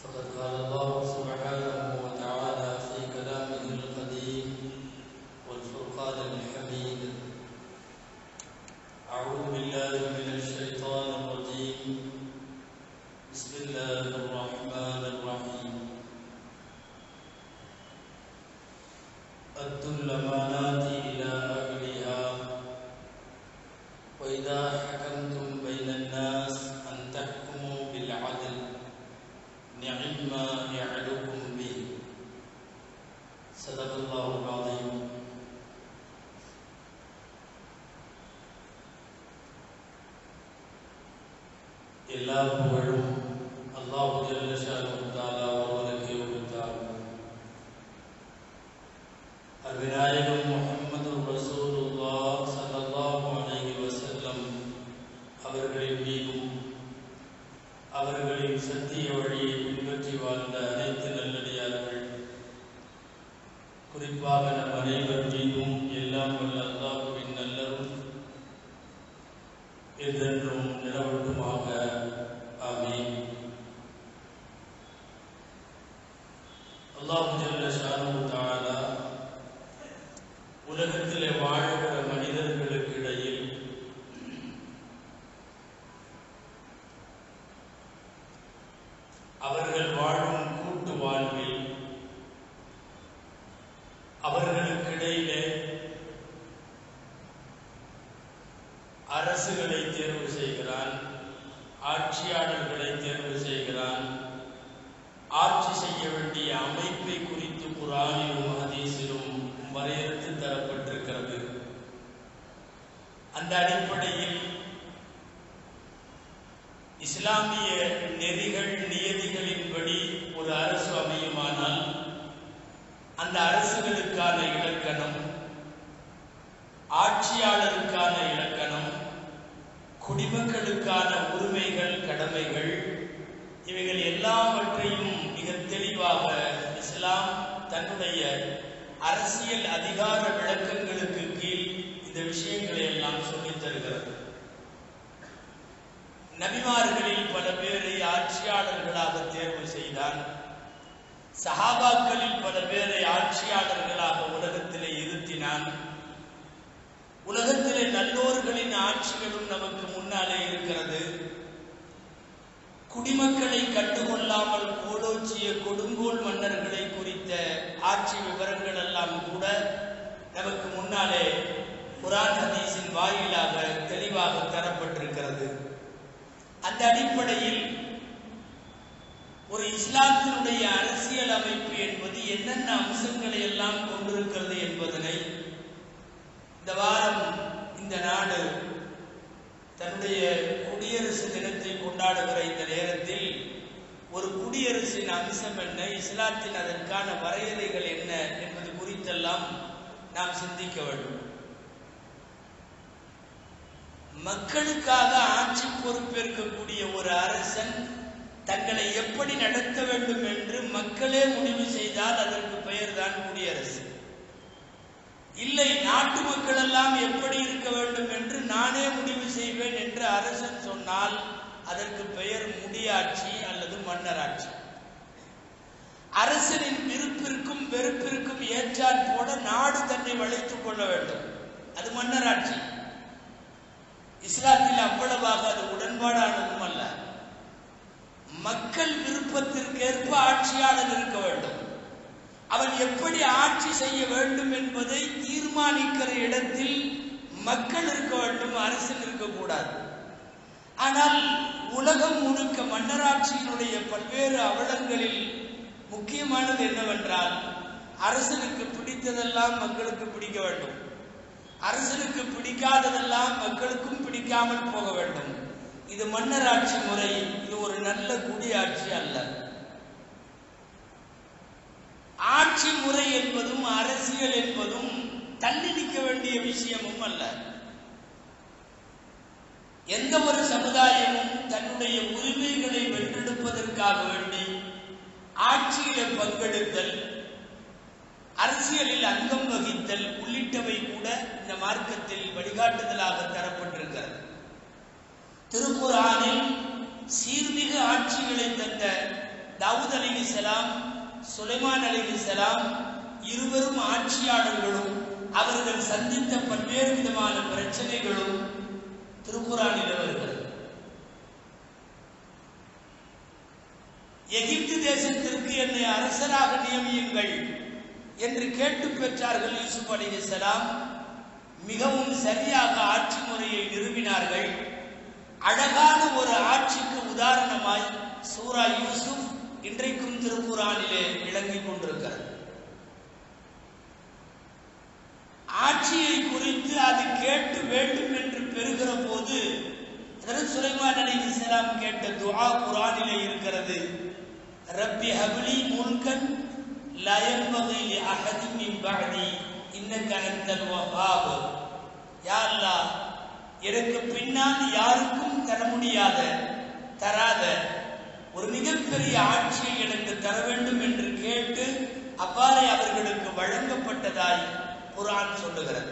فقد قال الله سبحانه وتعالى في كلامه القديم والفرقان الحميد: أعوذ بالله من الشيطان الرجيم. بسم الله الرحمن الرحيم. أدوا الأمانات إلى أهلها وإذا حكمتم بين الناس أن تحكموا بالعدل نعم يعظكم به. صدق الله العظيم. எல்லா புகழும் அல்லாஹ் ஜல்ல ஷானுஹு தஆலா ஒருவனுக்கே உரித்தாகும். அருமைநாயகம் முஹம்மது ரசூலுல்லாஹ் ஸல்லல்லாஹு அலைஹி வஸல்லம் அவர்களின் மீதும் அவர்களின் சத்திய வழியை பின்பற்றி வாழ்ந்த அனைத்து நல்லடியார்கள், குறிப்பாக நம் அனைவர் மீதும் எல்லாம் வல்ல அல்லாஹ்வின் நல்லருள் என்றென்றும் நிலவட்டுமாக. ஆமீன். அல்லாஹ் ஜல்ல ஷானுஹு தஆலா உலகத்திலே வாழ்கிற மனிதர்களுக்கு இடையில் அவர்கள் வாழும் கூட்டு வாழ்வில் அவர்களுக்கிடையிலே அரசுகளை தேர்வு செய்கிறான், ஆட்சியாளர்களை தேர்வு செய்கிறான். ஆட்சி செய்ய வேண்டிய அமைப்பை குறித்து குர்ஆனிலும் ஹதீஸிலும் வரையறுத்து தரப்பட்டிருக்கிறது. அந்த அடிப்படையில் இஸ்லாமிய நெறிகள் நியதிகளின்படி ஒரு அரசு அமையுமானால் அந்த அரசுகளுக்கான இலக்கணம், ஆட்சியாளருக்கான இலக்கணம், குடிமக்களுக்கான உரிமைகள் கடமைகள், இவைகள் எல்லாவற்றையும் மிக தெளிவாக இஸ்லாம் தன்னுடைய அரசியல் அதிகார விளக்கங்களுக்கு கீழ் இந்த விஷயங்களை எல்லாம் சொல்லித் தருகிறது. நபிமார்களில் பல பேரை ஆட்சியாளர்களாக தேர்வு செய்தான். சஹாபாக்களில் பல பேரை ஆட்சியாளர்களாக உலகத்திலே இருத்தினான். உலகத்திலே நல்லோர்களின் ஆட்சிகளும் நமக்கு முன்னாலே இருக்கிறது. குடிமக்களை கண்டுகொள்ளாமல் கோலோச்சிய கொடுங்கோல் மன்னர்களை குறித்த ஆட்சி விவரங்கள் எல்லாம் கூட நமக்கு முன்னாலே குர்ஆன் ஹதீஸின் வாயிலாக தெளிவாக தரப்பட்டிருக்கிறது. அந்த அடிப்படையில் ஒரு இஸ்லாத்தினுடைய அரசியல் அமைப்பு என்பது என்னென்ன அம்சங்களை எல்லாம் கொண்டிருக்கிறது என்பதனை இந்த வாரம் இந்த நாடு தன்னுடைய குடியரசு தினத்தை கொண்டாடுகிற இந்த நேரத்தில் ஒரு குடியரசின் அம்சம் என்ன, இஸ்லாத்தின் அதற்கான வரையறைகள் என்ன என்பது குறித்தெல்லாம் நாம் சிந்திக்க வேண்டும். மக்களுக்காக ஆட்சி பொறுப்பேற்கக்கூடிய ஒரு அரசன் தங்களை எப்படி நடத்த வேண்டும் என்று மக்களே முடிவு செய்தால் அதற்கு பெயர் தான் குடியரசு. இல்லை, நாட்டு மக்கள் எல்லாம் எப்படி இருக்க வேண்டும் என்று நானே முடிவு செய்வேன் என்று அரசன் சொன்னால் அதற்கு பெயர் முடியாட்சி அல்லது மன்னராட்சி. அரசனின் விருப்பிற்கும் வெறுப்பிற்கும் ஏற்றாற் போல நாடு தன்னை வளைத்துக் கொள்ள வேண்டும், அது மன்னராட்சி. இஸ்லாத்தில் அவ்வளவாக அது உடன்பாடானதும் அல்ல. மக்கள் விருப்பத்திற்கேற்ப ஆட்சியாளர் இருக்க வேண்டும். அவன் எப்படி ஆட்சி செய்ய வேண்டும் என்பதை தீர்மானிக்கிற இடத்தில் மக்கள் இருக்க வேண்டும், அரசன் இருக்கக்கூடாது. ஆனால் உலகம் முழுக்க மன்னராட்சியினுடைய பல்வேறு அவலங்களில் முக்கியமானது என்னவென்றால், அரசனுக்கு பிடித்ததெல்லாம் மக்களுக்கு பிடிக்க வேண்டும், அரசனுக்கு பிடிக்காததெல்லாம் மக்களுக்கும் பிடிக்காமல் போக வேண்டும். இது மன்னராட்சி முறை. இது ஒரு நல்ல குடியாட்சி அல்ல. ஆட்சி முறை என்பதும் அரசியல் என்பதும் தள்ளி நிற்க வேண்டிய விஷயமும் அல்ல. எந்த ஒரு சமுதாயமும் தன்னுடைய உரிமைகளை வென்றெடுப்பதற்காக வேண்டி ஆட்சியில பங்கெடுத்தல், அரசியலில் அங்கம் வகித்தல் உள்ளிட்டவை கூட இந்த மார்க்கத்தில் வழிகாட்டுதலாக தரப்பட்டிருக்கிறது. திருக்குர்ஆனில் சீர்மிகு ஆட்சிகளை தந்த தாவூத் அலைஹிஸ்ஸலாம், சுலைமான் அலைஹிஸ்ஸலாம் இருவரும் ஆட்சியாளர்களும் அவர்கள் சந்தித்த பல்வேறு விதமான பிரச்சனைகளும் திருக்குர்ஆனில் வருகிறது. எகிப்து தேசத்திற்கு என்னை அரசராக நியமியுங்கள் என்று கேட்டு பெற்றார்கள் யூசுப் அலைஹிஸ்ஸலாம். மிகவும் சரியாக ஆட்சி முறையை நிறுவினார்கள். அழகான ஒரு ஆட்சிக்கு உதாரணமாய் சூரா யூசுப் இன்றைக்கும் திருக்குர்ஆனிலே விளங்கிக் கொண்டிருக்கிறது. ஆட்சியை குறித்து அது கேட்டு வேண்டும் என்று பெறுகிற போது சுலைமான் அலைஹிஸ்ஸலாம் கேட்ட துஆ குர்ஆனிலே இருக்கிறது. ரப்பி ஹப்லி முல்கன் லா யன்பகி லி அஹதின் மின் பஅதி இன்னக அன்தல் வஹ்ஹாப். யா அல்லாஹ், எனக்கு பின்னால் யாருக்கும் தர முடியாத, தராத ஒரு மிகப்பெரிய ஆட்சியை எனக்கு தர வேண்டும் என்று கேட்டு அவ்வாறே அவர்களுக்கு வழங்கப்பட்டதாய் குர்ஆன் சொல்லுகிறது.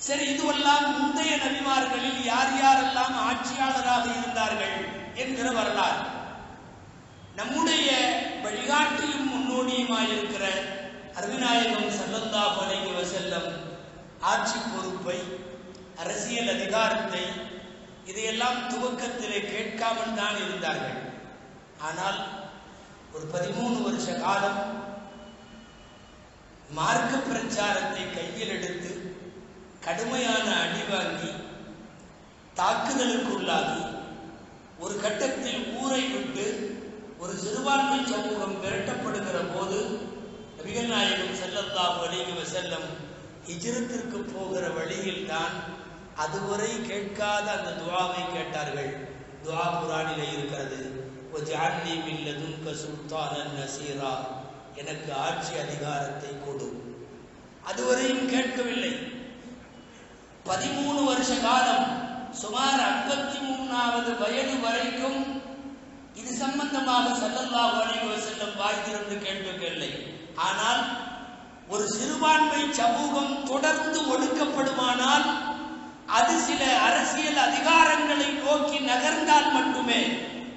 சரி, இதுவெல்லாம் முந்தைய நபிமார்களில் யார் யாரெல்லாம் ஆட்சியாளராக இருந்தார்கள் என்கிற வரலாறு. நம்முடைய வழிகாட்டியும் முன்னோடியுமாயிருக்கிற அருமைநாயகம் ஸல்லல்லாஹு அலைஹி வஸல்லம் ஆட்சி பொறுப்பை, அரசியல் அதிகாரத்தை இதையெல்லாம் துவக்கத்திலே கேட்காமல் தான் இருந்தார்கள். ஆனால் ஒரு 13 வருஷ காலம் மார்க்க பிரச்சாரத்தை கையில் எடுத்து கடுமையான அடி வாங்கி தாக்குதலுக்குள்ளாகி ஒரு கட்டத்தில் ஊரை விட்டு ஒரு சிறுபான்மை சமூகம் விரட்டப்படுகிற போது நபிகள் நாயகம் ஸல்லல்லாஹு அலைஹி வஸல்லம் ஹிஜ்ரத்திற்கு போகிற வழியில் தான் அதுவரை கேட்காத அந்த துஆவை கேட்டார்கள். துஆ குர்ஆனிலே இருக்கிறது. வஜஅல்னி மின் லதுன்க சுல்தானன் நஸீரா, எனக்கு ஆட்சி அதிகாரத்தை கொடு. அதுவரையும் கேட்கவில்லை. 13 வருஷ காலம், சுமார் 53வது வயது வரைக்கும் இது சம்பந்தமாக ஸல்லல்லாஹு அலைஹி வஸல்லம் வாய் திறந்து கேட்கவில்லை. ஆனால் ஒரு சிறுபான்மை சமூகம் தொடர்ந்து ஒடுக்கப்படுமானால் அது சில அரசியல் அதிகாரங்களை நோக்கி நகர்ந்தால் மட்டுமே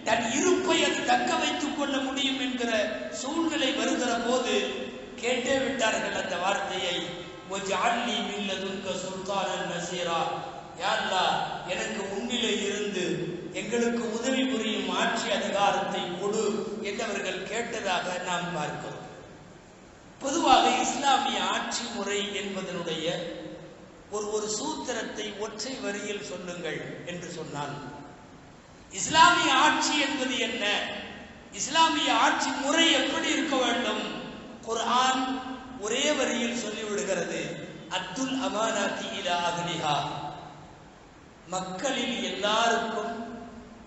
தன் இருப்பை அது தக்க வைத்துக் கொள்ள முடியும் என்கிற சூழ்நிலை வருகிற போது கேட்டே விட்டார்கள் அந்த வார்த்தையை. வஜஅல்னி மின் லதுன்க சுல்தானன் நஸீரா, யா அல்லாஹ், எனக்கு உன்னிலே இருந்து எங்களுக்கு உதவி புரியும் ஆட்சி அதிகாரத்தை கொடு என்றவர்கள் கேட்டதாக நாம் பார்க்கிறோம். பொதுவாக இஸ்லாமிய ஆட்சி முறை என்பதனுடைய ஒரு சூத்திரத்தை ஒற்றை வரியில் சொல்லுங்கள் என்று சொன்னால், இஸ்லாமிய ஆட்சி என்பது என்ன, இஸ்லாமிய ஆட்சி முறை எப்படி இருக்க வேண்டும், குர்ஆன் ஒரே வரியில் சொல்லிவிடுகிறது. அத்துல் அமானாத்தி இலா அஹ்லிஹா, மக்களில் எல்லாருக்கும்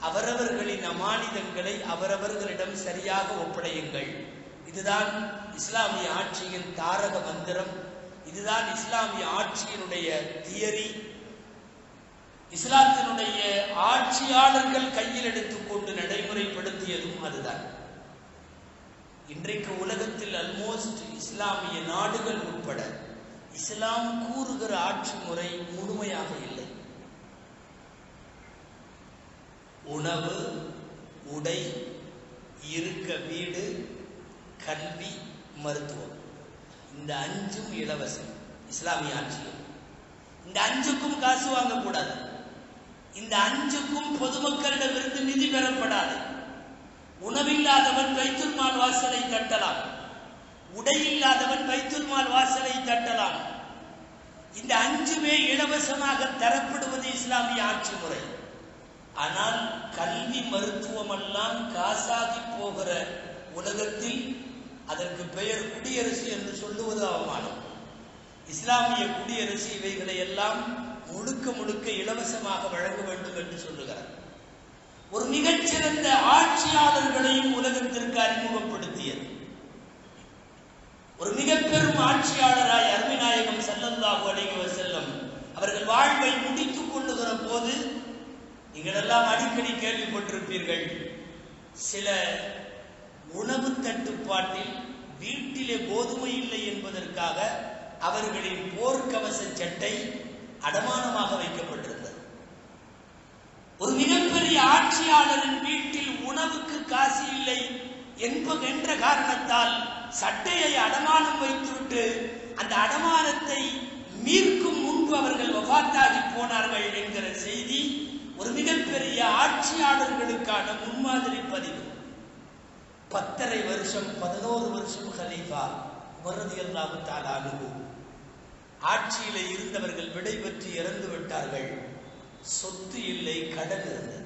அவரவர்களின் அமானிதங்களை அவரவர்களிடம் சரியாக ஒப்படையுங்கள். இதுதான் இஸ்லாமிய ஆட்சியின் தாரக மந்திரம். இதுதான் இஸ்லாமிய ஆட்சியினுடைய தியரி. இஸ்லாத்தினுடைய ஆட்சியாளர்கள் கையில் எடுத்துக்கொண்டு நடைமுறைப்படுத்தியதும் அதுதான். இன்றைக்கு உலகத்தில் ஆல்மோஸ்ட் இஸ்லாமிய நாடுகள் உட்பட இஸ்லாம் கூறுகிற ஆட்சி முறை முழுமையாக இல்லை. உணவு, உடை, இருக்க வீடு, கல்வி, மருத்துவம், இந்த 5ம் இலவசம் இஸ்லாமிய ஆட்சியில். இந்த 5க்கும் காசு வாங்கக்கூடாது. இந்த 5க்கும் பொதுமக்களிடமிருந்து நிதி பெறப்படாது. உணவில்லாதவன் பைத்துல் மால் வாசலை தட்டலாம், உடையில்லாதவன் பைத்துல் மால் வாசலை தட்டலாம். இந்த 5மே இலவசமாக தரப்படுவது இஸ்லாமிய ஆட்சி முறை. ஆனால் கல்வி, மருத்துவம் எல்லாம் காசாகி போகிற உலகத்தில் அதற்கு பெயர் குடியரசு என்று சொல்லுவது அவமானம். இஸ்லாமிய குடியரசு இவைகளை எல்லாம் முழுக்க முழுக்க இலவசமாக வழங்க வேண்டும் என்று சொல்லுகிறார். ஒரு மிகச்சிறந்த ஆட்சியாளர்களையும் உலகத்திற்கு அறிமுகப்படுத்தியது. ஒரு மிக பெரும் ஆட்சியாளராய் அருமைநாயகம் ஸல்லல்லாஹு அலைஹி வஸல்லம் அவர்கள் வாழ்வை முடித்துக் கொள்ளுகிற போது நீங்கள் எல்லாம் அடிக்கடி கேள்விப்பட்டிருப்பீர்கள், சில உணவு தட்டுப்பாட்டில் வீட்டிலே கோதுமை இல்லை என்பதற்காக அவர்களின் போர்க்கவச சட்டை அடமானமாக வைக்கப்பட்டிருந்தது. ஒரு மிகப்பெரிய ஆட்சியாளரின் வீட்டில் உணவுக்கு காசு இல்லை, என்ற காரணத்தால் சட்டையை அடமானம் வைத்துவிட்டு அந்த அடமானத்தை மீட்கும் முன்பு அவர்கள் வஃபாத்தாகி போனார்கள் என்கிற செய்தி ஒரு மிகப்பெரிய ஆட்சியாளர்களுக்கான முன்மாதிரி பதிவு. 10.5 வருஷம் 11 வருஷம் கலீஃபா உமர் ரலியல்லாஹு தஆலா அன்ஹு ஆட்சியில இருந்தவர்கள் விடைபெற்று இறந்து விட்டார்கள். சொத்து இல்லை, கடன் இருந்தது.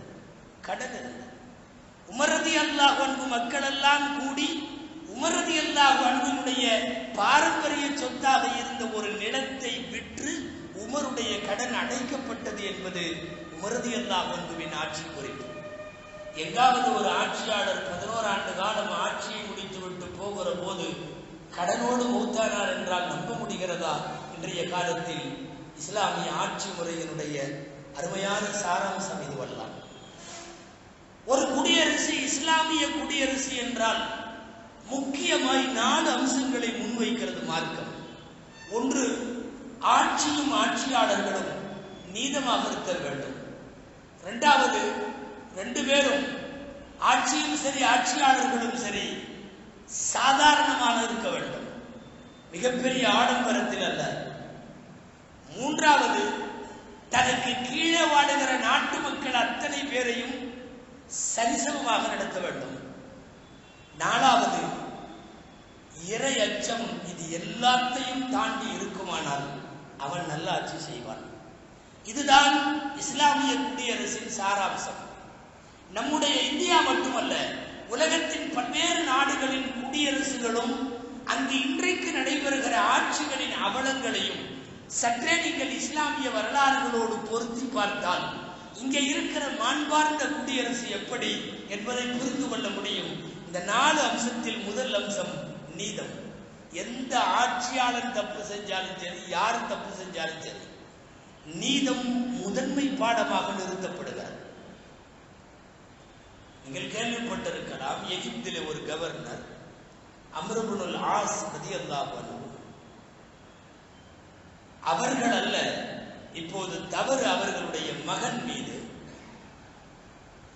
உமர் ரலியல்லாஹு அன்ஹு மக்கள் எல்லாம் கூடி உமர் ரலியல்லாஹு அன்ஹுவுடைய பாரம்பரிய சொத்தாக இருந்த ஒரு நிலத்தை விற்று உமருடைய கடன் அடைக்கப்பட்டது என்பது உமர் ரலியல்லாஹு அன்ஹுவின் ஆட்சி குறிப்பு. எங்காவது ஒரு ஆட்சியாளர் 11 ஆண்டு காலம் ஆட்சியை முடித்துவிட்டு போகிற போது கடனோடு மௌத்தானார் என்றால் நம்ப முடிகிறதா? இன்றைய காலத்தில் இஸ்லாமிய ஆட்சி முறையினுடைய அருமையான சாராம்சம் இதுவெல்லாம். ஒரு குடியரசு, இஸ்லாமிய குடியரசு என்றால் முக்கியமாய் 4 அம்சங்களை முன்வைக்கிறது மார்க்கம். ஒன்று, ஆட்சியும் ஆட்சியாளர்களும் நீதமாக இருக்க வேண்டும். இரண்டாவது, 2 பேரும் ஆட்சியும் சரி ஆட்சியாளர்களும் சரி சாதாரணமாக இருக்க வேண்டும், மிகப்பெரிய ஆடம்பரத்தில் அல்ல. மூன்றாவது, தனக்கு கீழே வாழுகிற நாட்டு மக்கள் அத்தனை பேரையும் சரிசமமாக நடத்த வேண்டும். நாலாவது, இறை அச்சம். இது எல்லாத்தையும் தாண்டி இருக்குமானால் அவன் நல்ல ஆட்சி செய்வான். இதுதான் இஸ்லாமிய குடியரசின் சாராம்சம். நம்முடைய இந்தியா மட்டுமல்ல, உலகத்தின் பல்வேறு நாடுகளின் குடியரசுகளும் அங்கு இன்றைக்கு நடைபெறுகிற ஆட்சிகளின் அவலங்களையும் சற்றே நீங்கள் இஸ்லாமிய வரலாறுகளோடு பொருத்தி பார்த்தால் இங்கே இருக்கிற மாண்பார்ந்த குடியரசு எப்படி என்பதை புரிந்து கொள்ள முடியும். இந்த 4 அம்சத்தில் முதல் அம்சம் நீதம். எந்த ஆட்சியாளர் தப்பு செஞ்சாலும் சரி, யார் தப்பு செஞ்சாலும் சரி, நீதம் முதன்மை பாடமாக நிறுத்தப்படுகிறது. நீங்கள் கேள்விப்பட்டிருக்கலாம், எகிப்திலே ஒரு கவர்னர் அம்ர் இப்னுல் ஆஸ் ரலியல்லாஹு அன்ஹு, அவர்கள் அல்ல, இப்போது தவறு அவர்களுடைய மகன் மீது,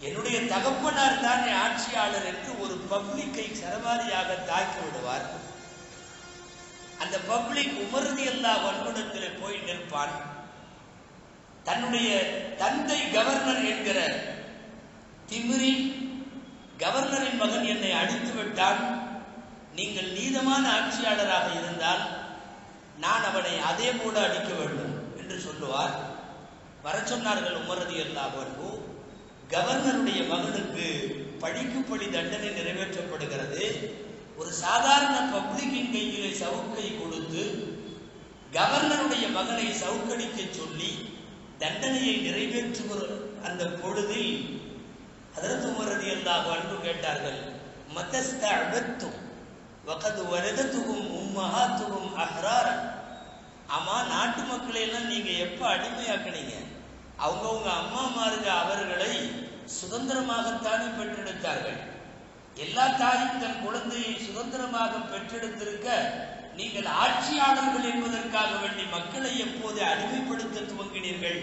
என்னுடைய தகப்பனார் தான் ஆட்சியாளர் என்று ஒரு பப்ளிக்கை சரமாரியாக தாக்கி விடுவார். அந்த பப்ளிக் உமர் ரலியல்லாஹு அன்ஹுவிடத்திலே போய் நிற்பான். தன்னுடைய தந்தை கவர்னர் என்கிற திமிரி, கவர்னரின் மகன் என்னை அடித்து விட்டான், நீங்கள் நீதமான ஆட்சியாளராக இருந்தால் நான் அவனை அதே போல அடிக்க வேண்டும் என்று சொல்லுவார். வர சொன்னார்கள் உமர் ரலியல்லாஹு அன்ஹு. கவர்னருடைய மகனுக்கு பழிக்கு பழி தண்டனை நிறைவேற்றப்படுகிறது. ஒரு சாதாரண பப்ளிக்கின் கையிலே சவுக்கை கொடுத்து கவர்னருடைய மகனை சவுக்கடிக்க சொல்லி தண்டனையை நிறைவேற்றுகிற அந்த பொழுதில் ஹஜ்ரத் உமர் ரலியல்லாஹு அன்ஹு கேட்டார்கள், மதஸ்தஅபத்தும் வகத் வலதத்துகும் உம்மஹாத்துகும் அஹ்ரார. ஆமா, நாட்டு மக்களை எல்லாம் நீங்க எப்ப அடிமையாக்கினீங்க? அவங்கவுங்க அம்மாமாருங்க அவர்களை சுதந்திரமாகத்தானே பெற்றெடுத்தார்கள். எல்லா தாயும் தன் குழந்தையை சுதந்திரமாக பெற்றெடுத்திருக்க நீங்கள் ஆட்சியாளர்கள் என்பதற்காக வேண்டி மக்களை எப்போது அடிமைப்படுத்த துவங்கினீர்கள்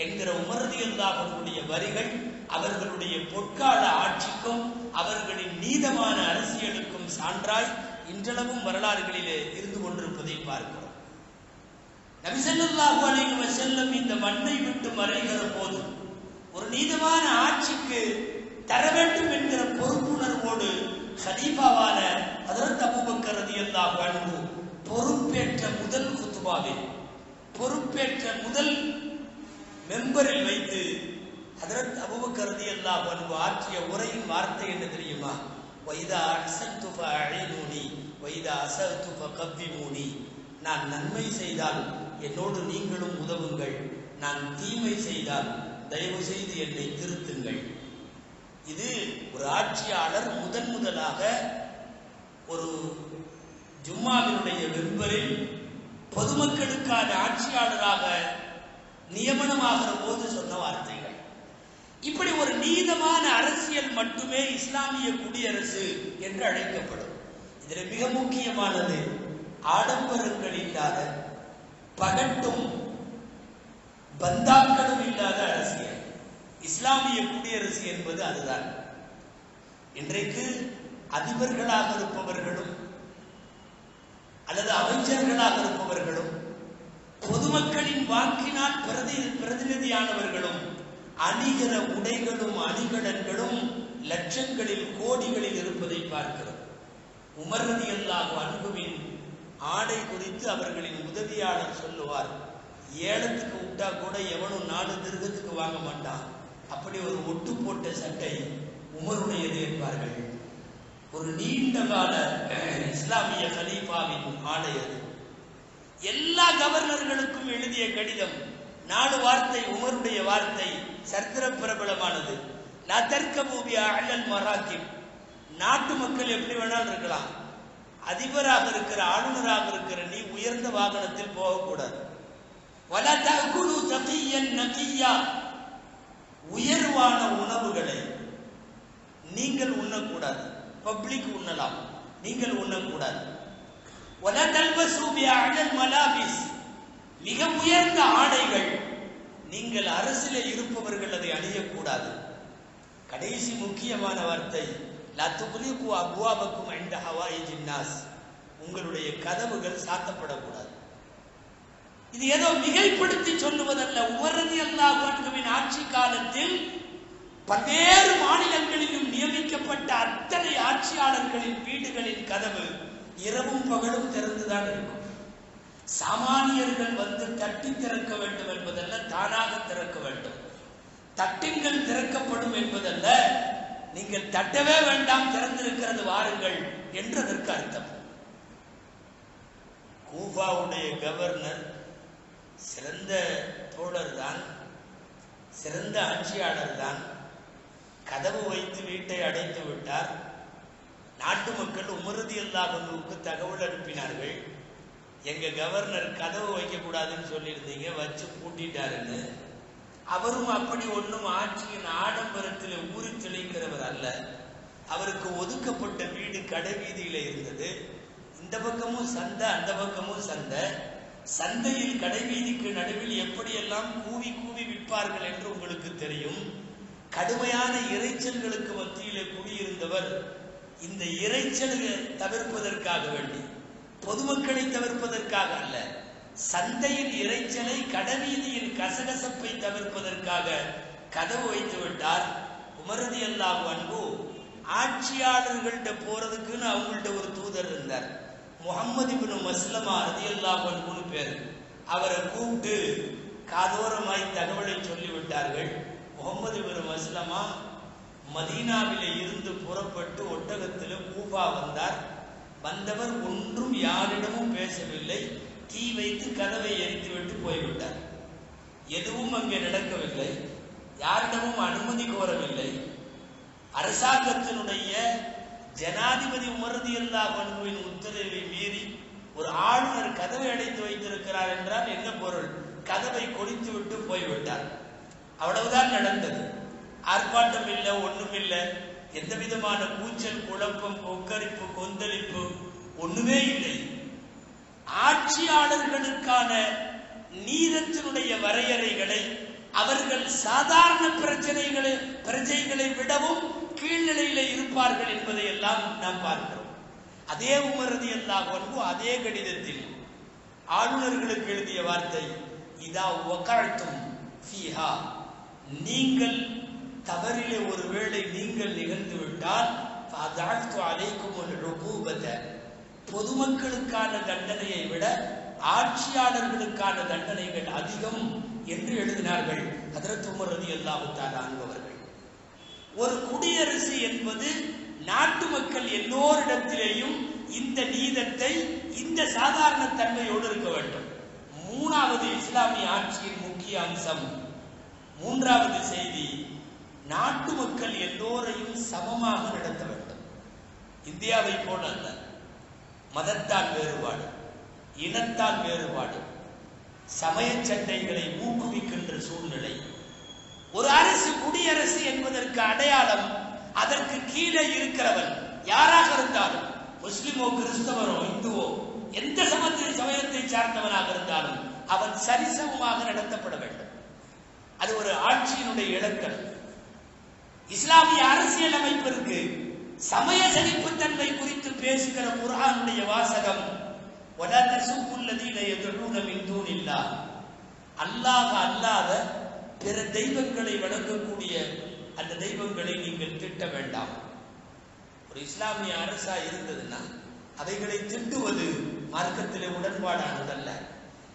என்கிற உமர் ரலியல்லாஹு அன்ஹுவுடைய வரிகள் அவர்களுடைய பொற்கால ஆட்சிக்கும் அவர்களின் நீதமான அரசியலுக்கும் சான்றாய் இன்றளவும் வரலாறுகளிலே இருந்து கொண்டிருப்பதை பார்க்கிறோம். நபி ஸல்லல்லாஹு அலைஹி வஸல்லம் இந்த மண்ணை விட்டு மறைகிற போது ஒரு நீதமான ஆட்சிக்கு தர வேண்டும் என்கிற பொறுப்புணர்வோடு கலீஃபாவான ஹஜ்ரத் அபூபக்கர் ரலியல்லாஹு அன்ஹு பொறுப்பேற்ற முதல் குத்பாவில், பொறுப்பேற்ற முதல் மெம்பரில் வைத்து ஹஜ்ரத் அபூபக்கர் ரலியல்லாஹு அன்ஹு ஆற்றிய உரையின் வார்த்தை என்ன தெரியுமா? வைதா அஹ்சன்து ஃபஅஇனூனி வைதா அஸஅது ஃபகவ்விமூனி. நான் நன்மை செய்தால் என்னோடு நீங்களும் உதவுங்கள், நான் தீமை செய்தால் தயவு செய்து என்னை திருத்துங்கள். இது ஒரு ஆட்சியாளர் முதலாக ஒரு ஜும்மாவினுடைய மெம்பரில் பொதுமக்களுக்கான ஆட்சியாளராக நியமனமாகிற போது சொன்ன வார்த்தைகள். இப்படி ஒரு நீதமான அரசியல் மட்டுமே இஸ்லாமிய குடியரசு என்று அழைக்கப்படும். இதில் மிக முக்கியமானது ஆடம்பரங்கள் இல்லாத, பகட்டும் பந்தாக்களும் இல்லாத அரசியல். இஸ்லாமிய குடியரசு என்பது அதுதான். இன்றைக்கு அதிபர்களாக இருப்பவர்களும் அல்லது அமைச்சர்களாக இருப்பவர்களும் பொதுமக்களின் வாக்கினால் பிரதிநிதியானவர்களும் அணிகிற உடைகளும் அணிகலன்களும் லட்சங்களில் கோடிகளில் இருப்பதை பார்க்கிறோம். உமர் ரலியல்லாஹு அன்ஹுவின் ஆடை குறித்து அவர்களின் உதவியாளர் சொல்லுவார், ஏலத்துக்கு விட்டா கூட எவனும் 4 திர்ஹத்துக்கு வாங்க மாட்டான், அப்படி ஒரு ஒட்டு போட்ட சட்டை உமருடையது என்பார்கள். ஒரு நீண்ட கால இஸ்லாமிய கலீஃபாவின் ஆடை அது. எல்லா கவர்னர்களுக்கும் எழுதிய கடிதம் 4 வார்த்தை, உமருடைய வார்த்தை, சரித்திர பிரபலமானது. லா தர்கபு பி அலல் மராகிப். நாட்டு மக்கள் எப்படி வேணாலும் இருக்கலாம், அதிபராக இருக்கிற ஆளுநராக இருக்கிற நீ உயர்ந்த வாகனத்தில் போகக்கூடாது. வலா தஅகுலு தகியன் நகியா. உயர்வான உணவுகளை நீங்கள் உண்ணக்கூடாது, பப்ளிக் உண்ணலாம், நீங்கள் உண்ணக்கூடாது. வலா தல்பசு பி அலல் மலாபிஸ். மிக உயர்ந்த ஆடைகள் நீங்கள் அரசிலே இருப்பவர்கள் அதை அணியக்கூடாது. கடைசி முக்கியமான வார்த்தை, லா துக்லிகு அப்வாபக்கும் இன்த ஹவாயிஜின் நாஸ். உங்களுடைய கதவுகள் சாத்தப்படக்கூடாது. இது ஏதோ மிகைப்படுத்தி சொல்லுவதல்ல. உமர் ரலியல்லாஹு அன்ஹுவின் ஆட்சி காலத்தில் பல்வேறு மாநிலங்களிலும் நியமிக்கப்பட்ட அத்தனை ஆட்சியாளர்களின் வீடுகளின் கதவு இரவும் பகலும் திறந்துதான் இருக்கும். சாமானியர்கள் வந்து தட்டி திறக்க வேண்டும் என்பதல்ல, தானாக திறக்க வேண்டும். தட்டுங்கள் திறக்கப்படும் என்பதல்ல, நீங்கள் தட்டவே வேண்டாம், திறந்திருக்கிறது வாருங்கள் என்று அதற்கு அர்த்தம். கூஃபாவுடைய கவர்னர் சிறந்த தோழர் தான், சிறந்த ஆட்சியாளர் தான். கதவு வைத்து வீட்டை அடைத்து விட்டார். நாட்டு மக்கள் உமர் ரலியல்லாஹு அன்ஹுவுக்கு தகவல் அனுப்பினார்கள், எங்க கவர்னர் கதவு வைக்க கூடாதுன்னு சொல்லியிருந்தீங்க, வச்சு பூட்டிட்டாருன்னு. அவரும் அப்படி ஒன்றும் ஆட்சியின் ஆடம்பரத்தில் ஊறி தெளிக்கிறவர் அல்ல. அவருக்கு ஒதுக்கப்பட்ட வீடு கடை வீதியில இருந்தது. இந்த பக்கமும் சந்தை, அந்த பக்கமும் சந்தை. சந்தையில் கடை வீதிக்கு நடுவில் எப்படியெல்லாம் கூவி கூவி விற்பார்கள் என்று உங்களுக்கு தெரியும். கடுமையான இறைச்சல்களுக்கு மத்தியிலே குடியிருந்தவர் இந்த இறைச்சலை தவிர்ப்பதற்காக வேண்டி, பொதுமக்களை தவிர்ப்பதற்காக அல்ல, சந்தையின் இறைச்சலை, கடைவீதியின் கசகசப்பை தவிர்ப்பதற்காக கதவு வைத்து விட்டார். உமர் ரலியல்லாஹு அன்ஹு ஆட்சியாளர்கள்ட்ட போறதுக்குன்னு அவங்கள்ட்ட ஒரு தூதர் இருந்தார், முஹம்மது இப்னு மஸ்லமா ரலியல்லாஹு அன்ஹுன்னு பேர். அவரை கூப்பிட்டு காதோரமாய் தகவலை சொல்லிவிட்டார்கள். முஹம்மது இப்னு மஸ்லமா மதீனாவிலே இருந்து புறப்பட்டு ஒட்டகத்தில் கூஃபா வந்தார். வந்தவர் ஒன்றும் யாரிடமும் பேசவில்லை, தீ வைத்து கதவை எரித்துவிட்டு போய்விட்டார். எதுவும் அங்கே நடக்கவில்லை, யாரிடமும் அனுமதி கோரவில்லை. அரசாங்கத்தினுடைய ஜனாதிபதி உமர் ரலியல்லாஹு அன்ஹுவின் உத்தரவை மீறி ஒரு ஆளுநர் கதவை அடைத்து வைத்திருக்கிறார் என்றால் என்ன பொருள்? கதவை கொடித்து விட்டு போய்விட்டார். அவ்வளவுதான் நடந்தது. ஆர்ப்பாட்டம் இல்லை, ஒண்ணும் இல்லை, எந்த விதமான கூச்சல், குழப்பம், கொக்கரிப்பு, கொந்தளிப்பு ஒண்ணுமே இல்லை. ஆட்சியாளர்களுக்கான நீதத்தினுடைய வரையறைகளை அவர்கள் சாதாரண பிரஜைகளை விடவும் கீழ்நிலையில இருப்பார்கள் என்பதை எல்லாம் நாம் பார்க்கிறோம். அதே உமர் ரலியல்லாஹு அன்ஹு அதே கடிதத்தில் ஆளுநர்களுக்கு எழுதிய வார்த்தை, இதா வகஅதும் ஃபீஹா, நீங்கள் தவறிலே ஒருவேளை நீங்கள் நிகழ்ந்து விட்டால் ஃபஅதஅது அலைக்குமுல் உகூபத, பொதுமக்களுக்கான தண்டனையை விட ஆட்சியாளர்களுக்கான தண்டனைகள் அதிகம் என்று எழுதினார்கள் ஹஜ்ரத் உமர் ரலியல்லாஹு தஆலா அன்ஹு அவர்கள். ஒரு குடியரசு என்பது நாட்டு மக்கள் எல்லோரிடத்திலேயும் இந்த நீதத்தை, இந்த சாதாரண தன்மையோடு இருக்க வேண்டும். மூணாவது இஸ்லாமிய ஆட்சியின் முக்கிய அம்சம், மூன்றாவது செய்தி, நாட்டு மக்கள் எல்லோரையும் சமமாக நடத்த வேண்டும். இந்தியாவை போல அல்ல, மதத்தால் வேறுபாடு, இனத்தால் வேறுபாடு, சமய சண்டைகளை ஊக்குவிக்கின்ற சூழ்நிலை. ஒரு அரசு குடியரசு என்பதற்கு அடையாளம் அதற்கு கீழே இருக்கிறவன் யாராக இருந்தாலும், முஸ்லிமோ கிறிஸ்தவரோ இந்துவோ எந்த சமயத்தை சார்ந்தவனாக இருந்தாலும் அவன் சரிசமமாக நடத்தப்பட வேண்டும். அது ஒரு ஆட்சியினுடைய இலக்கணம். இஸ்லாமிய அரசியல் அமைப்பிற்கு சமய சகிப்புத்தன்மை குறித்து பேசுகிற குர்ஆனுடைய வாசகம் வலா தஸுப்புல் லதீன யதுஊன மின் தூனில்லாஹ், அல்லாஹ் அல்லாத பிற தெய்வங்களை வணங்கக்கூடிய அந்த தெய்வங்களை நீங்கள் திட்ட வேண்டாம். ஒரு இஸ்லாமிய அரசா இருந்ததுன்னா அவைகளை திட்டுவது மார்க்கத்திலே உடன்பாடானதல்ல.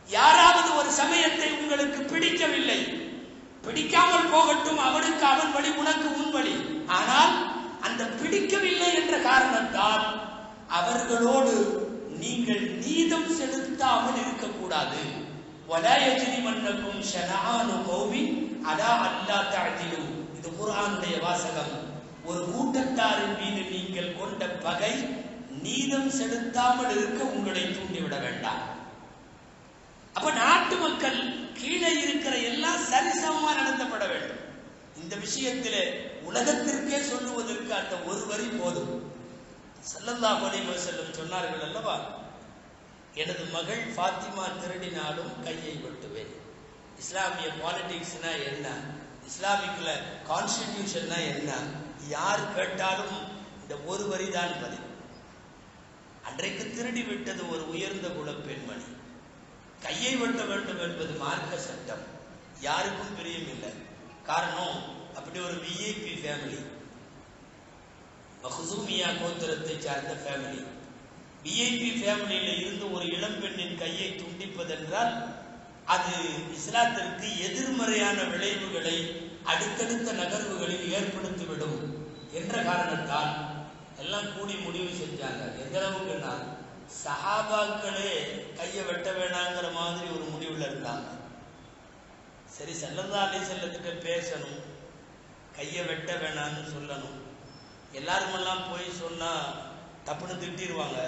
யாராவது ஒரு சமயத்தை உங்களுக்கு பிடிக்கவில்லை, பிடிக்காமல் போகட்டும், அவனுக்கு அவன் வழி, உனக்கு உன் வழி. ஆனால் அந்த பிடிக்கவில்லை என்ற காரணத்தால் அவர்களோடு நீங்கள் நீதம் செலுத்தாமல் இருக்கக்கூடாது. வலா யஜ்ரிமன்னகும் ஷனஆனு கௌமின் அலா அல்லா தஅதிலு, இது குர்ஆனுடைய வாசகம். ஒரு கூட்டத்தாரின் மீது நீங்கள் கொண்ட பகை நீதம் செலுத்தாமல் இருக்க உங்களை தூண்டிவிட வேண்டாம். அப்ப நாட்டு மக்கள் கீழே இருக்கிற எல்லாம் சரிசமமா நடத்தப்பட வேண்டும். இந்த விஷயத்திலே உலகத்திற்கே சொல்லுவதற்கு அந்த ஒரு வரி போதும். ஸல்லல்லாஹு அலைஹி வஸல்லம் சொன்னார்கள் அல்லவா, எனது மகள் ஃபாத்திமா திருடினாலும் கையை வெட்டுவேன். இஸ்லாமிய பாலிடிக்ஸ்னா என்ன, இஸ்லாமிக்ல கான்ஸ்டிடியூஷன்னா என்ன, யார் கேட்டாலும் இந்த ஒரு வரிதான் பதில். அன்றைக்கு திருடி விட்டது ஒரு உயர்ந்த குல பெண்மணி. கையை வெட்ட வேண்டும் என்பது மார்க்க சட்டம், யாருக்கும் பிரியம் இல்லை. காரணம், அப்படி ஒரு விஐபி ஃபேமிலி, மஹ்சூமியா கோத்திரத்தை சார்ந்த ஃபேமிலி. விஐபி ஃபேமிலியில இருந்து ஒரு இளம்பெண்ணின் கையை துண்டிப்பதென்றால் அது இஸ்லாத்திற்கு எதிர்மறையான விளைவுகளை அடுத்தடுத்த நகர்வுகளில் ஏற்படுத்திவிடும் என்ற காரணத்தால் எல்லாம் கூடி முடிவு செஞ்சாங்க. எந்த அளவுக்குன்னா சஹாபாக்களே கையை வெட்ட வேணாங்கிற மாதிரி ஒரு முடிவுல இருந்தாங்க. சரி, ஸல்லல்லாஹு அலைஹி வஸல்லத்துக்கு பேசணும், கையை வெட்ட வேணாம்னு சொல்லணும். எல்லாருமெல்லாம் போய் சொன்னா தப்புன்னு திட்டிடுவாங்க.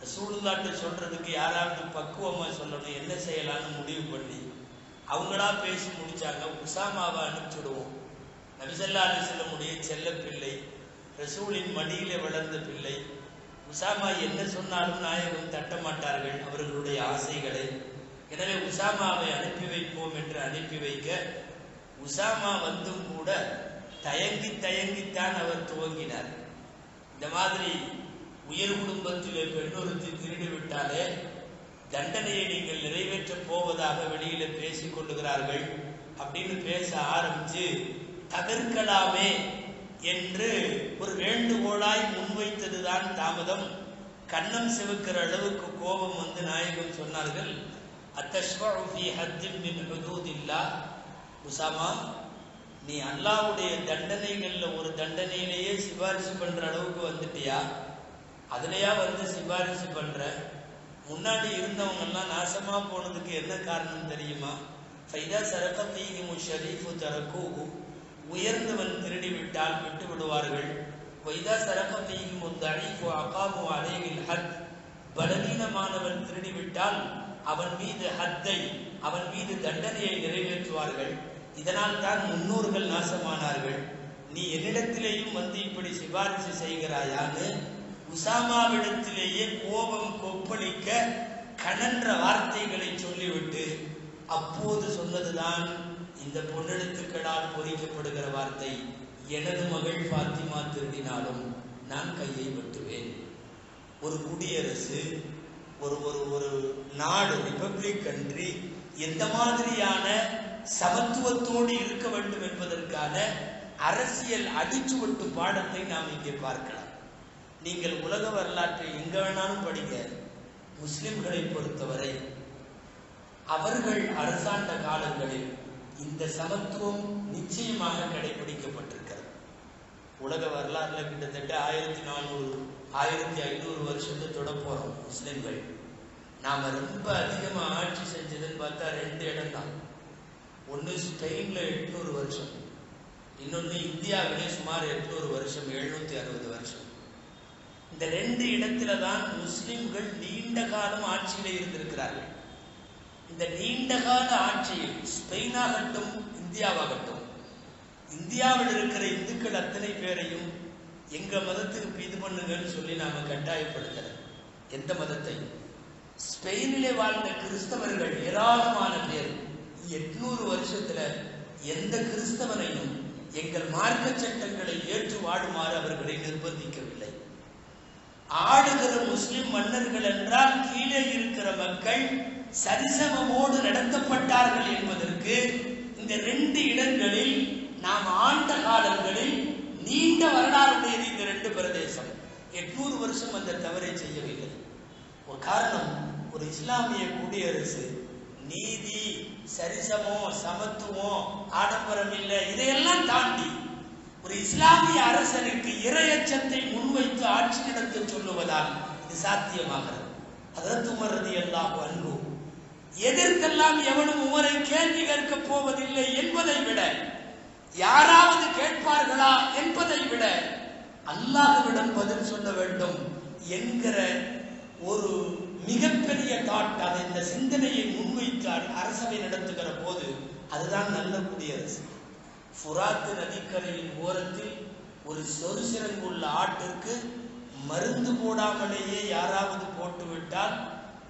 ரசூலுல்லாஹ்ட்ட சொல்றதுக்கு யாராவது பக்குவமா சொல்லணும். என்ன செய்யலாம்னு முடிவு பண்ணி அவங்களா பேசி முடிச்சாங்க. உசாமாவை அனுப்பிச்சுடுவோம். நபி ஸல்லல்லாஹு அலைஹி வஸல்லமுடைய செல்ல பிள்ளை, ரசூலின் மடியிலே வளர்ந்த பிள்ளை. உசாமா என்ன சொன்னாலும் நாயகம் தட்ட மாட்டார்கள் அவர்களுடைய ஆசைகளை. எனவே உசாமாவை அனுப்பி வைப்போம் என்று அனுப்பி வைக்க, உசாமா வந்தும் கூட தயங்கி தயங்கித்தான் அவர் துவங்கினார். இந்த மாதிரி உயர் குடும்பத்திலே பெண்ணொருத்தி திருடி விட்டாலே தண்டனையை நீங்கள் நிறைவேற்றப் போவதாக வெளியில பேசிக் கொள்ளுகிறார்கள் அப்படின்னு பேச ஆரம்பிச்சு, தவிர்க்கலாமே என்று ஒரு வேண்டுகோளாய் முன்வைத்ததுதான் தாமதம். கண்ணம் சிவக்கிற அளவுக்கு கோபம் வந்து நாயகம் சொன்னார்கள், அத்தஷ்ஃபஉ ஃபீ ஹத்தின் மின் ஹுதூதில்லாஹ், உசாமா நீ அல்லாஹ்வுடைய தண்டனைகள்ல ஒரு தண்டனையிலேயே சிபாரிசு பண்ற அளவுக்கு வந்துட்டியா? அதுலயா வந்து சிபாரிசு பண்ற? முன்னாடி இருந்தவங்க எல்லாம் நாசமா போனதுக்கு என்ன காரணம் தெரியுமா? ஃபைதா சரக ஃபீஹிமு ஷரீஃபு தரக்கூஹு, உயர்ந்தவன் திருடி விட்டால் விட்டு விடுவார்கள். வைதா சரக ஃபீஹிமு தஈஃபு அகாமு அலைஹில் ஹத், பலவீனமானவன் திருடி விட்டால் அவன் மீது ஹத்தை, அவன் மீது தண்டனையை நிறைவேற்றுவார்கள். இதனால் தான் முன்னோர்கள் நாசமானார்கள். நீ என்னிடத்திலேயும் வந்து இப்படி சிபாரிசு செய்கிறாயான்னு உசாமாவிடத்திலேயே கோபம் கொப்பளிக்க கனன்ற வார்த்தைகளை சொல்லிவிட்டு அப்போது சொன்னதுதான் இந்த பொன்னெழுத்துக்களால் பொறிக்கப்படுகிற வார்த்தை, எனது மகள் ஃபாத்திமா திருடினாலும் நான் கையை வெட்டுவேன். ஒரு குடியரசு, ஒரு ஒரு ஒரு நாடு, ரிபப்ளிக் கண்ட்ரி எந்த மாதிரியான சமத்துவத்தோடு இருக்க வேண்டும் என்பதற்கான அரசியல் அடிச்சுவட்டு பாடத்தை நாம் இங்கே பார்க்கலாம். நீங்கள் உலக வரலாற்றை எங்க வேணாலும் படிங்க. முஸ்லிம்களை பொறுத்தவரை அவர்கள் அரசாண்ட காலங்களில் இந்த சமத்துவம் நிச்சயமாக கடைபிடிக்கப்பட்டிருக்கிறது. உலக வரலாறுல கிட்டத்தட்ட 1400 1500 வருஷத்தை தொட போறோம் முஸ்லிம்கள். நாம ரொம்ப அதிகமா ஆட்சி செஞ்சதுன்னு பார்த்தா 2 இடம் தான். ஒன்னு ஸ்பெயின்ல 800 வருஷம், இன்னொன்னு இந்தியாவிலே சுமார் 800 வருஷம், 760 வருஷம். இந்த 2 இடத்துல தான் முஸ்லிம்கள் நீண்ட காலம் ஆட்சியில இருந்திருக்கிறார்கள். இந்த நீண்ட கால ஆட்சியில் ஸ்பெயினாகட்டும் இந்தியாவாகட்டும், இந்தியாவில் இருக்கிற இந்துக்கள் அத்தனை பேரையும் எங்க மதத்துக்கு இது பண்ணுங்கன்னு சொல்லி நாம கட்டாயப்படுத்தல எந்த மதத்தையும். ஸ்பெயினிலே வாழ்ந்த கிறிஸ்தவர்கள் ஏராளமான பேர் 800 வருஷத்துல எந்த கிறிஸ்தவனையும் எங்கள் மார்க்க சட்டங்களை ஏற்று வாழுமாறு அவர்களை நிர்பந்திக்கவில்லை. ஆளுகிற முஸ்லிம் மன்னர்கள் என்றால் கீழே இருக்கிற மக்கள் சரிசமமோடு நடத்தப்பட்டார்கள் என்பதற்கு இந்த 2 இடங்களில் நாம் ஆண்ட காலங்களில் நீண்ட வரலாறுடையது இந்த 2 பிரதேசம். 800 வருஷம் அந்த தவறை செய்யவில்லை. ஒரு காரணம், ஒரு இஸ்லாமிய குடியரசு நீதி, சரிசமம், சமத்துவம், ஆடம்பரம் இல்லை, இதையெல்லாம் தாண்டி ஒரு இஸ்லாமிய அரசனுக்கு இறையச்சத்தை முன்வைத்து ஆட்சி நடத்த சொல்லுவதால் இது சாத்தியமாகிறது. ஹஜ்ரத் உமர் ரலியல்லாஹு அன்ஹு எதற்கெல்லாம் எவனும் உமரை கேள்வி கேட்கப் போவதில்லை என்பதை விட, யாராவது கேட்பார்களா என்பதை விட அல்லாஹ்விடம் பதில் சொல்ல வேண்டும் என்கிற ஒரு மிகப்பெரிய தாட், அதை இந்த சிந்தனையை முன்வைத்து அரசவை நடத்துகிற போது அதுதான் நல்ல குடியரசு. ஃபுராத் நதிக்கரையின் ஓரத்தில் ஒரு சொறுசிறங்குள்ள ஆட்டிற்கு மருந்து போடாமலேயே யாராவது போட்டுவிட்டால்,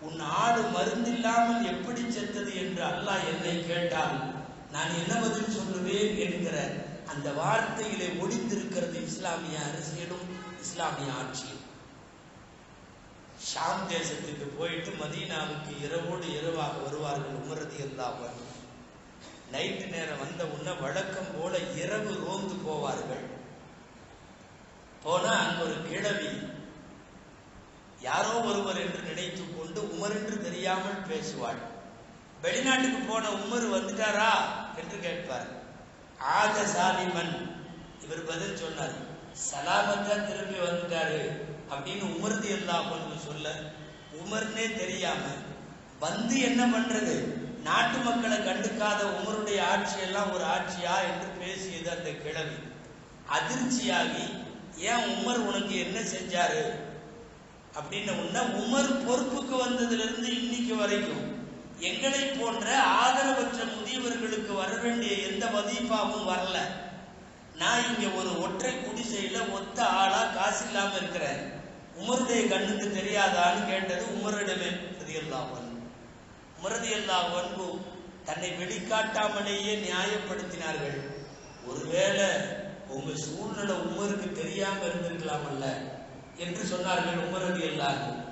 உன் ஆடு மருந்தில்லாமல் எப்படி செத்தது என்று அல்லாஹ் என்னை கேட்டால் நான் என்ன பதில் சொல்லுவேன் என்கிற அந்த வார்த்தையிலே ஒளிந்திருக்கிறது இஸ்லாமிய அரசியலும் இஸ்லாமிய ஆட்சியும். ஷாம் தேசத்துக்கு போயிட்டு மதீனாவுக்கு இரவோடு இரவாக வருவார்கள் உமர் ரலியல்லாஹு அன்ஹு. நைட்டு நேரம் வந்த உடனே வழக்கம் போல இரவு ரோந்து போவார்கள். போனா அங்க ஒரு கிழவி யாரோ ஒருவர் என்று நினைத்து கொண்டு உமர் என்று தெரியாமல் பேசுவாள். வெளிநாட்டுக்கு போன உமர் வந்துட்டாரா என்று கேட்பார். ஆக சாலிமன், இவர் பதில் சொன்னார், சலாமத்தா திரும்பி வந்துட்டாரு அப்படின்னு உமர் ரலியல்லாஹு அன்ஹு சொல்ல, உமர்னே தெரியாம வந்து என்ன பண்றது, நாட்டு மக்களை கண்டுக்காத உமருடைய ஆட்சியெல்லாம் ஒரு ஆட்சியா என்று பேசியது அந்த கிழவி. அதிர்ச்சியாகி, ஏன் உமர் உனக்கு என்ன செஞ்சாரு அப்படின்னு உடனே, உமர் பொறுப்புக்கு வந்ததிலிருந்து இன்னைக்கு வரைக்கும் எங்களை போன்ற ஆதரவற்ற முதியவர்களுக்கு வர வேண்டிய எந்த வதீஃபாவும் வரல. நான் இங்க ஒரு ஒற்றை குடிசையில ஒத்த ஆளா காசு இல்லாம இருக்கிறேன், உமருடைய கண்ணுக்கு தெரியாதான்னு கேட்டது உமரிடமே ரலியல்லாஹு அன்ஹு. உமர் ரலியல்லாஹு அன்ஹு தன்னை வெளிக்காட்டாமலேயே நியாயப்படுத்தினார்கள். ஒருவேளை உங்க சூழ்நிலை உமருக்கு தெரியாம இருந்திருக்கலாமல்ல என்று சொன்னார்கள் உமர் ரலியல்லாஹு அன்ஹு.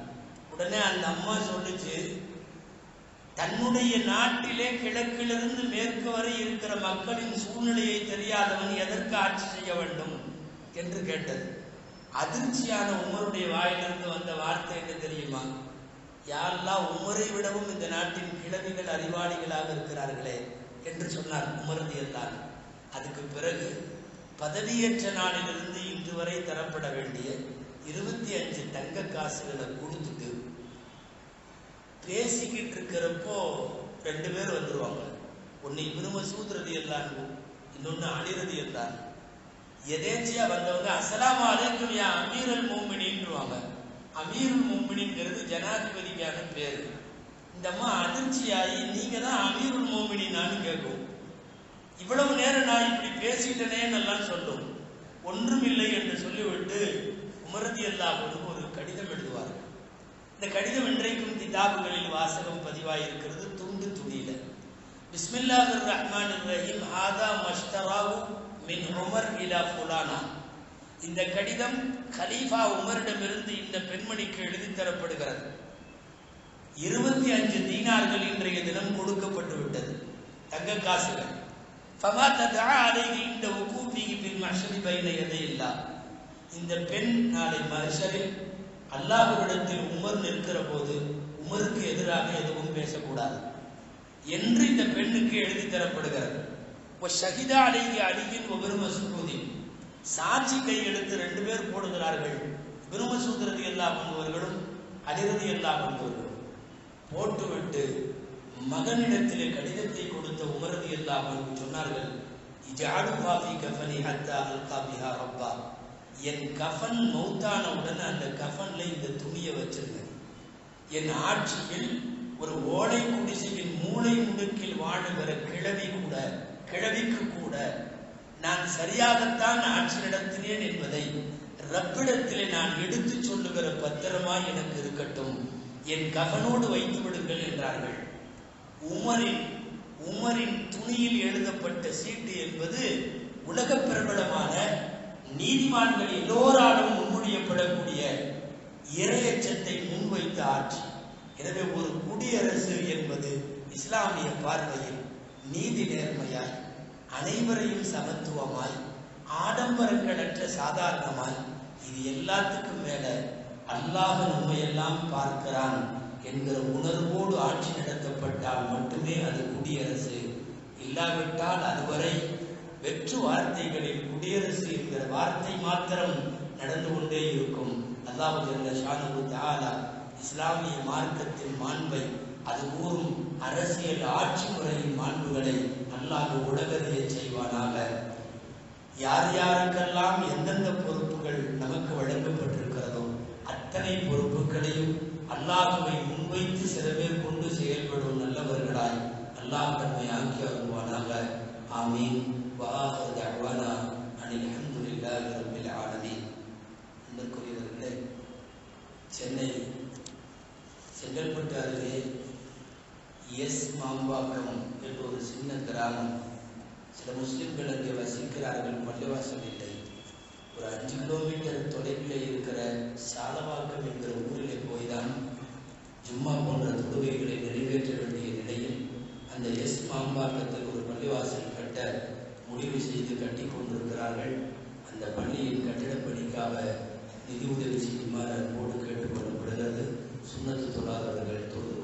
உடனே அந்த அம்மா சொல்லுச்சு, தன்னுடைய நாட்டிலே கிழக்கிலிருந்து மேற்கு வரை இருக்கிற மக்களின் சூழ்நிலையை தெரியாதவன் எதற்கு ஆட்சி செய்ய வேண்டும் என்று கேட்டது. அதிர்ச்சியான உமருடைய வாயிலிருந்து வந்த வார்த்தை என்ன தெரியுமா? யா அல்லாஹ், உமரை விடவும் இந்த நாட்டின் கிழவிகள் அறிவாளிகளாக இருக்கிறார்களே என்று சொன்னார் உமர் ரலியல்லாஹு அன்ஹு. அதுக்கு பிறகு பதவியேற்ற நாளிலிருந்து இன்று வரை தரப்பட வேண்டிய 25 தங்க காசுகளை கொடுத்துட்டு பேசிக்கிட்டு இருக்கிறப்போ 2 பேர் வந்துருவாங்க. ஒன்னு இப்னு மஸ்ஊத் ரலியல்லாஹு அன்ஹு, இன்னொன்னு அலி ரலியல்லாஹு அன்ஹு. எதேச்சியா வந்தவங்க அஸ்ஸலாமு அலைக்கும் யா அமீருல் முஃமினீன்வாங்க. அமீருல் முஃமினீன்ங்கிறது ஜனாதிபதிக்கான பேரு. இந்த அம்மா அதிர்ச்சியாகி, நீங்க தான் அமீருல் முஃமினீனான்னு கேட்கும். இவ்வளவு நேரம் நான் இப்படி பேசிட்டேனேன்னு எல்லாம் சொல்லும். ஒன்றுமில்லை என்று சொல்லிவிட்டு உமர் ரலியல்லாஹு அன்ஹு ஒரு கடிதம் எழுதுவார்கள். இந்த கடிதம் இன்றைக்கும் கிதாபுகளில் வாசகம் பதிவாயிருக்கிறது, துண்டு துணியில. பிஸ்மில்லாஹிர் ரஹ்மானிர் ரஹீம், ஹாதா மஷ்தராஹு மின் உமர் இலா ஃபுலானா. இந்த கடிதம் கலீஃபா உமரிடமிருந்து இந்த பெண்மணிக்கு எழுதி தரப்படுகிறது. 25 தீனார்கள் இன்றைய தினம் கொடுக்கப்பட்டு விட்டது, தங்க காசுகள். ஃபமா ததா அலைஹி இந்த வகூஃபிஹி பில் மஹ்ஷரி பைன யதையில்லாஹ். இந்த பெண் நாளை மஹ்ஷரில் அல்லாஹ்விடத்தில் உமர் நிற்கிற போது உமருக்கு எதிராக எதுவும் பேசக்கூடாது என்று இந்த பெண்ணுக்கு எழுதி தரப்படுகிறது. ஷஹிதா அலைஹி அலியின் இப்னு மஸ்ஊத், சாட்சி கையெழுத்து 2 பேர் போடுகிறார்கள். இப்னு மஸ்ஊத் ரலியல்லாஹு அன்ஹு அவர்களும் அலி ரலியல்லாஹு அன்ஹு அவர்களும் போட்டுவிட்டு மகனிடத்திலே கடிதத்தை கொடுத்த உமர் ரலியல்லாஹு அன்ஹு சொன்னார்கள், இஜஅலு ஃபீ கஃபனி ஹத்தா அல்கா பிஹா ரப்பா. என் கஃபன் மௌத்தான உடனே அந்த கஃபன்ல இந்த துணியை வச்சிருங்க. என் ஆட்சியில் ஒரு ஓலை குடிசையின் மூளை முடுக்கில் வாழுகிற கிழவிக்கு கூட நான் சரியாகத்தான் ஆட்சி நடத்தினேன் என்பதை ரப்பிடத்திலே நான் எடுத்து சொல்லுகிற பத்திரமா எனக்கு இருக்கட்டும், என் கஃபனோடு வைத்து விடுங்கள் என்றார்கள். உமரின் துணியில் எழுதப்பட்ட சீட்டு என்பது உலக பிரபலமான நீதிமான்கள் எல்லோராலும் முன்மொழியப்படக்கூடிய இறையச்சத்தை முன்வைத்த ஆட்சி. எனவே ஒரு குடியரசு என்பது இஸ்லாமிய பார்வையில் நீதி நேர்மையாய், அனைவரையும் சமத்துவமாய், ஆடம்பரங்களற்ற சாதாரணமாய், இது எல்லாத்துக்கும் மேல அல்லாஹ் நம்மை எல்லாம் பார்க்கிறான் என்கிற உணர்வோடு ஆட்சி நடத்தப்பட்டால் மட்டுமே அது குடியரசு. இல்லாவிட்டால் அதுவரை வெற்று வார்த்தைகளில் குடியரசு என்கிற வார்த்தை மாத்திரம் நடந்து கொண்டே இருக்கும். அல்லாஹ் ஜல்ல ஷானஹு தஆலா இஸ்லாமிய மார்க்கத்தின் மாண்பை, அது கூறும் அரசியல் ஆட்சி முறையின் மாண்புகளை அல்லாஹ் உலகறிய செய்வானாக. யார் யாருக்கெல்லாம் எந்தெந்த பொறுப்புகள் நமக்கு வழங்கப்பட்டிருக்கிறதோ அத்தனை பொறுப்புகளையும் அல்லாஹ்வை முன்வைத்து சில பேர் கொண்டு செயல்படும் நல்லவர்களாய் அல்லாஹ் நம்மை ஆக்கி அருள்வானாக. ஆமீன். வஆஹிரு தஅவானா அனில் ஹம்துலில்லாஹி ரப்பில் ஆலமீன். அன்புக்குரியவர்களே, சென்னை செங்கல்பட்டு அருகே எஸ் மாம்பாக்கம் என்ற ஒரு சின்ன கிராமம். சில முஸ்லிம்கள் அங்கே வசிக்கிறார்கள். பள்ளிவாசல் இல்லை. ஒரு 5 கிலோமீட்டர் தொலைவில் இருக்கிற சாலவாக்கம் என்கிற ஊரிலே போய்தான் ஜும்மா போன்ற தொழுகைகளை நிறைவேற்ற வேண்டிய நிலையில் அந்த எஸ் மாம்பாக்கத்தில் ஒரு பள்ளிவாசல் கட்ட முடிவு செய்து கட்டி கொண்டிருக்கிறார்கள். அந்த பள்ளியின் கட்டிடப்பணிக்காக நிதி உதவி செய்யுமாறு அன்போடு கேட்டுக்கொள்ளப்படுகிறது. சுன்னத்து தொழாதவர்கள் தொழுது